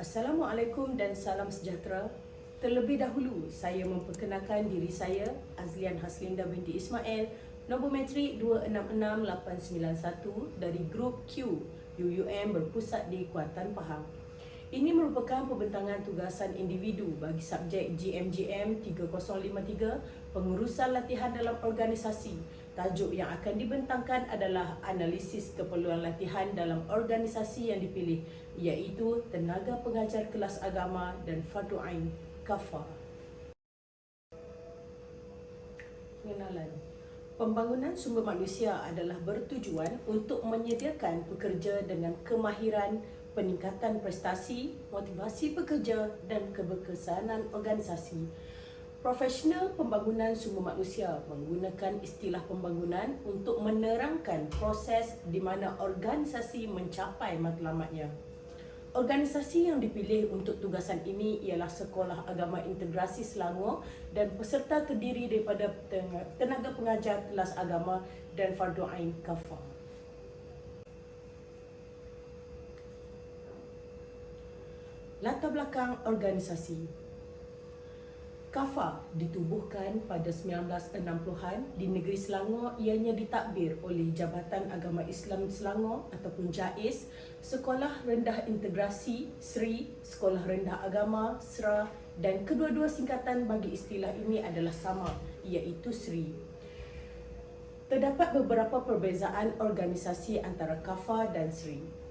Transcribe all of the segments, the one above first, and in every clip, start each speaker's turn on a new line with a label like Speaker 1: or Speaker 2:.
Speaker 1: Assalamualaikum dan salam sejahtera. Terlebih dahulu, saya memperkenalkan diri saya, Azlian Haslinda binti Ismail, nombor metrik 266891 dari Grup Q UUM berpusat di Kuantan, Pahang. Ini merupakan pembentangan tugasan individu bagi subjek GMGM 3053, pengurusan latihan dalam organisasi. Tajuk yang akan dibentangkan adalah analisis keperluan latihan dalam organisasi yang dipilih, iaitu tenaga pengajar kelas agama dan fardu ain kafah. Pengenalan. Pembangunan sumber manusia adalah bertujuan untuk menyediakan pekerja dengan kemahiran, peningkatan prestasi, motivasi pekerja dan keberkesanan organisasi. Profesional pembangunan sumber manusia menggunakan istilah pembangunan untuk menerangkan proses di mana organisasi mencapai matlamatnya. Organisasi yang dipilih untuk tugasan ini ialah Sekolah Agama Integrasi Selangor dan peserta terdiri daripada tenaga pengajar kelas agama dan fardu ain kafah. Latar belakang organisasi. Kafah ditubuhkan pada 1960-an di negeri Selangor. Ianya ditadbir oleh Jabatan Agama Islam Selangor ataupun JAIS, Sekolah Rendah Integrasi SRI, Sekolah Rendah Agama SRA, dan kedua-dua singkatan bagi istilah ini adalah sama, iaitu SRI. Terdapat beberapa perbezaan organisasi antara Kafah dan SRI.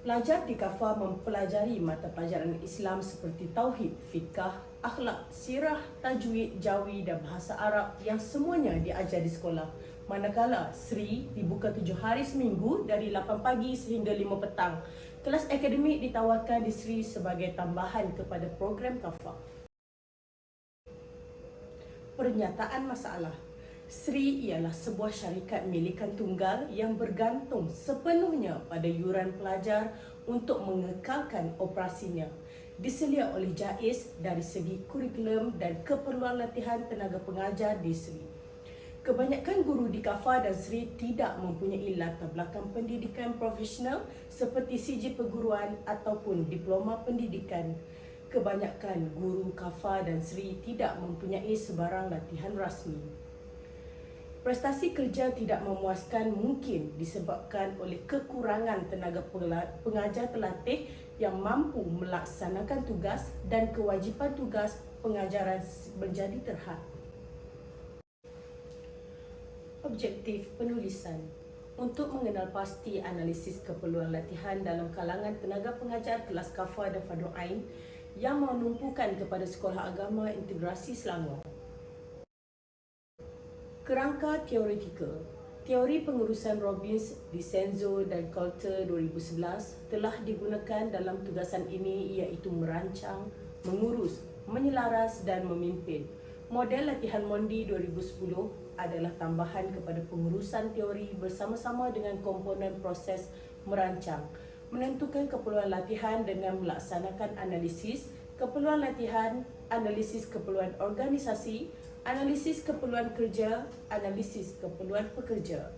Speaker 1: Pelajar di Kafah mempelajari mata pelajaran Islam seperti Tauhid, Fiqah, Akhlak, Sirah, Tajwid, Jawi dan Bahasa Arab yang semuanya diajar di sekolah. Manakala SRI dibuka 7 hari seminggu dari 8 pagi sehingga 5 petang. Kelas akademik ditawarkan di SRI sebagai tambahan kepada program Kafah. Pernyataan masalah. SRI ialah sebuah syarikat milikan tunggal yang bergantung sepenuhnya pada yuran pelajar untuk mengekalkan operasinya. Diselia oleh JAIS dari segi kurikulum dan keperluan latihan tenaga pengajar di SRI. Kebanyakan guru di Kafah dan SRI tidak mempunyai latar belakang pendidikan profesional seperti CJ perguruan ataupun diploma pendidikan. Kebanyakan guru Kafah dan SRI tidak mempunyai sebarang latihan rasmi. Prestasi kerja tidak memuaskan mungkin disebabkan oleh kekurangan tenaga pengajar terlatih yang mampu melaksanakan tugas dan kewajipan tugas pengajaran menjadi terhad. Objektif penulisan. Untuk mengenal pasti analisis keperluan latihan dalam kalangan tenaga pengajar kelas Kafah dan fardu ain yang menumpukan kepada Sekolah Agama Integrasi Selangor. Kerangka teoretikal. Teori pengurusan Robbins, DiCenzo dan Coulter 2011 telah digunakan dalam tugasan ini, iaitu merancang, mengurus, menyelaras dan memimpin. Model latihan Mondi 2010 adalah tambahan kepada pengurusan teori bersama-sama dengan komponen proses merancang, menentukan keperluan latihan dengan melaksanakan analisis keperluan latihan, analisis keperluan organisasi, analisis keperluan kerja, analisis keperluan pekerja.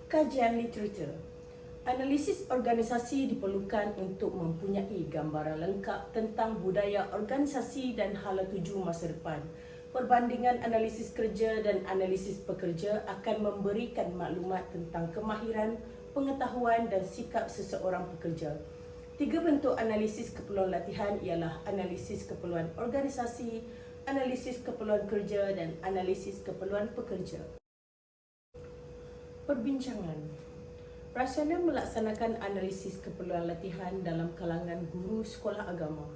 Speaker 1: Kajian literatur. Analisis organisasi diperlukan untuk mempunyai gambaran lengkap tentang budaya organisasi dan hala tuju masa depan. Perbandingan analisis kerja dan analisis pekerja akan memberikan maklumat tentang kemahiran, pengetahuan dan sikap seseorang pekerja. 3 bentuk analisis keperluan latihan ialah analisis keperluan organisasi, analisis keperluan kerja dan analisis keperluan pekerja. Perbincangan. Rasional melaksanakan analisis keperluan latihan dalam kalangan guru sekolah agama.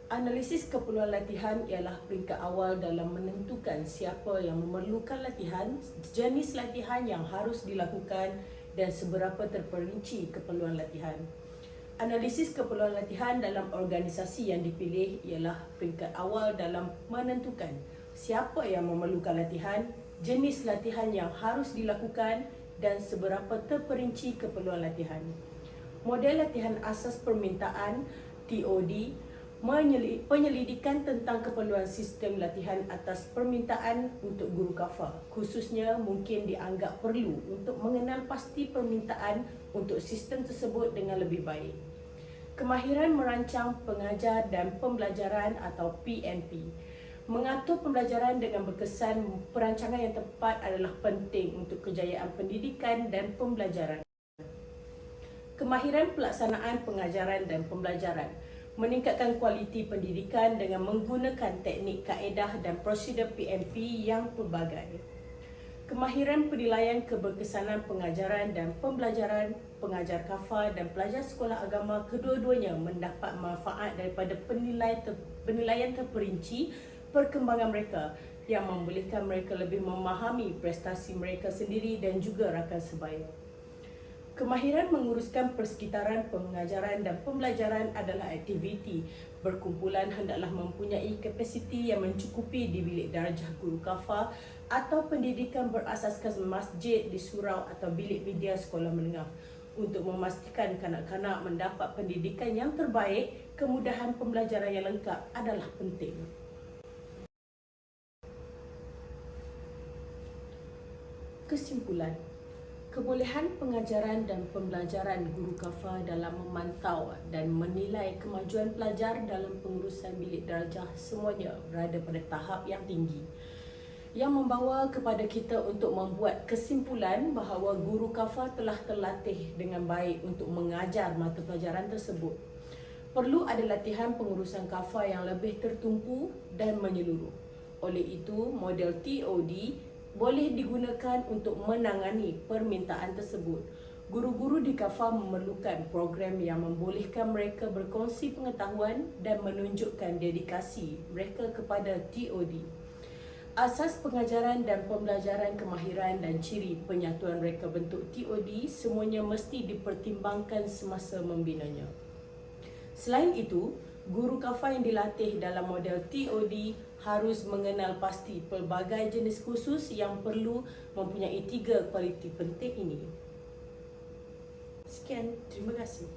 Speaker 1: Analisis keperluan latihan ialah peringkat awal dalam menentukan siapa yang memerlukan latihan, jenis latihan yang harus dilakukan dan seberapa terperinci keperluan latihan. Analisis keperluan latihan dalam organisasi yang dipilih ialah peringkat awal dalam menentukan siapa yang memerlukan latihan, jenis latihan yang harus dilakukan dan seberapa terperinci keperluan latihan. Model latihan asas permintaan TOD penyelidikan tentang keperluan sistem latihan atas permintaan untuk guru kafah, khususnya mungkin dianggap perlu untuk mengenal pasti permintaan untuk sistem tersebut dengan lebih baik. Kemahiran merancang pengajar dan pembelajaran atau PNP. Mengatur pembelajaran dengan berkesan, perancangan yang tepat adalah penting untuk kejayaan pendidikan dan pembelajaran. Kemahiran pelaksanaan pengajaran dan pembelajaran. Meningkatkan kualiti pendidikan dengan menggunakan teknik, kaedah dan prosedur PNP yang pelbagai. Kemahiran penilaian keberkesanan pengajaran dan pembelajaran. Pengajar kafah dan pelajar sekolah agama kedua-duanya mendapat manfaat daripada penilaian terperinci perkembangan mereka yang membolehkan mereka lebih memahami prestasi mereka sendiri dan juga rakan sebaya. Kemahiran menguruskan persekitaran pengajaran dan pembelajaran adalah aktiviti berkumpulan hendaklah mempunyai kapasiti yang mencukupi di bilik darjah guru kafah atau pendidikan berasaskan masjid di surau atau bilik media sekolah menengah untuk memastikan kanak-kanak mendapat pendidikan yang terbaik. Kemudahan pembelajaran yang lengkap adalah penting. Kesimpulan, kebolehan pengajaran dan pembelajaran guru kafah dalam memantau dan menilai kemajuan pelajar dalam pengurusan bilik darjah semuanya berada pada tahap yang tinggi, yang membawa kepada kita untuk membuat kesimpulan bahawa guru kafah telah terlatih dengan baik untuk mengajar mata pelajaran tersebut. Perlu ada latihan pengurusan kafah yang lebih tertumpu dan menyeluruh. Oleh itu, model TOD boleh digunakan untuk menangani permintaan tersebut. Guru-guru di kafah memerlukan program yang membolehkan mereka berkongsi pengetahuan dan menunjukkan dedikasi mereka kepada TOD. Asas pengajaran dan pembelajaran, kemahiran dan ciri penyatuan reka bentuk TOD semuanya mesti dipertimbangkan semasa membinanya. Selain itu, guru kafah yang dilatih dalam model TOD harus mengenal pasti pelbagai jenis khusus yang perlu mempunyai 3 kualiti penting ini. Sekian, terima kasih.